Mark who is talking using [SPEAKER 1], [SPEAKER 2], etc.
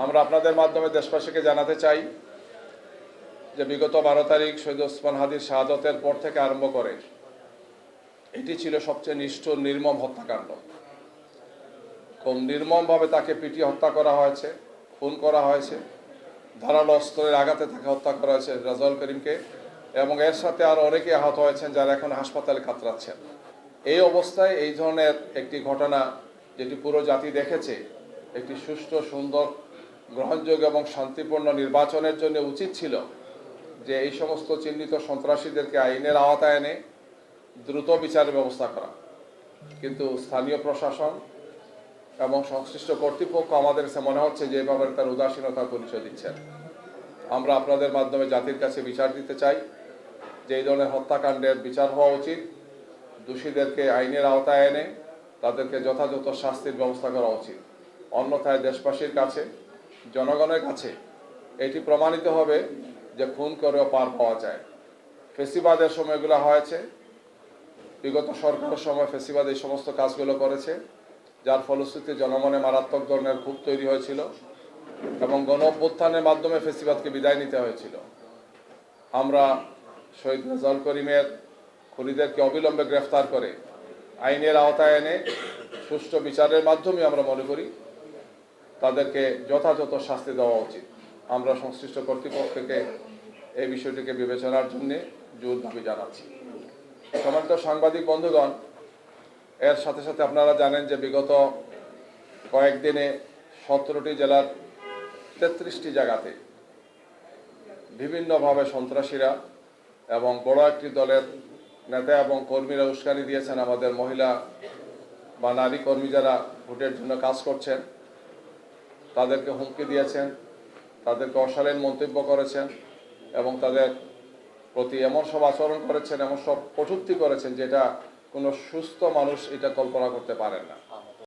[SPEAKER 1] আমরা আপনাদের মাধ্যমে দেশবাসীকে জানাতে চাই যে বিগত 12 তারিখ শহীদ ওসমান হাদির শাহাদতের পর থেকে আরম্ভ করে এটি ছিল সবচেয়ে নিষ্ঠুর নির্মম হত্যাকাণ্ড। খুব নির্মমভাবে তাকে পিটিয়ে হত্যা করা হয়েছে, খুন করা হয়েছে, ধারালো অস্ত্রের আঘাতে তাকে হত্যা করা হয়েছে রেজাউল করিমকে, এবং এর সাথে আর অনেকে আহত হয়েছেন যারা এখন হাসপাতালে কাতরাচ্ছেন। এই অবস্থায় এই ধরনের একটি ঘটনা যেটি পুরো জাতি দেখেছে, একটি সুষ্ঠু, সুন্দর, গ্রহণযোগ্য এবং শান্তিপূর্ণ নির্বাচনের জন্য উচিত ছিল যে এই সমস্ত চিহ্নিত সন্ত্রাসীদেরকে আইনের আওতায় এনে দ্রুত বিচারের ব্যবস্থা করা। কিন্তু স্থানীয় প্রশাসন এবং সংশ্লিষ্ট কর্তৃপক্ষ আমাদের কাছে মনে হচ্ছে যে এভাবে তার উদাসীনতার পরিচয় দিচ্ছেন। আমরা আপনাদের মাধ্যমে জাতির কাছে বিচার দিতে চাই যে এই ধরনের হত্যাকাণ্ডের বিচার হওয়া উচিত। দোষীদেরকে আইনের আওতায় এনে তাদেরকে যথাযথ শাস্তির ব্যবস্থা করা উচিত। অন্যথায় দেশবাসীর কাছে, জনগণের কাছে এটি প্রমাণিত হবে যে খুন করেও পার পাওয়া যায়। ফেসিবাদের সময়গুলো হয়েছে, বিগত সরকারের সময় ফেসিবাদ এই সমস্ত কাজগুলো করেছে, যার ফলশ্রুতিতে জনমনে মারাত্মক ধরনের ক্ষোভ তৈরি হয়েছিল এবং গণ অভ্যুত্থানের মাধ্যমে ফেসিবাদকে বিদায় নিতে হয়েছিল। আমরা শহীদ রেজাউল করিমের খুনিদেরকে অবিলম্বে গ্রেফতার করে আইনের আওতায় এনে সুষ্ঠু বিচারের মাধ্যমে আমরা মনে করি তাদেরকে যথাযথ শাস্তি দেওয়া উচিত। আমরা সংশ্লিষ্ট কর্তৃপক্ষকে এই বিষয়টিকে বিবেচনার জন্য জোর দাবি জানাচ্ছি। সম্মানিত সাংবাদিক বন্ধুগণ, এর সাথে সাথে আপনারা জানেন যে বিগত কয়েকদিনে 17টি জেলার 33টি জায়গাতে বিভিন্নভাবে সন্ত্রাসীরা এবং বড় একটি দলের নেতা এবং কর্মীরা উস্কানি দিয়েছেন আমাদের মহিলা বা নারী কর্মী যারা ভোটের জন্য কাজ করছেন, তাদেরকে হুমকি দিয়েছেন, তাদেরকে অশালীন মন্তব্য করেছেন এবং তাদের প্রতি এমন সব আচরণ করেছেন, এমন সব কটূক্তি করেছেন যেটা কোনো সুস্থ মানুষ এটা কল্পনা করতে পারেন না।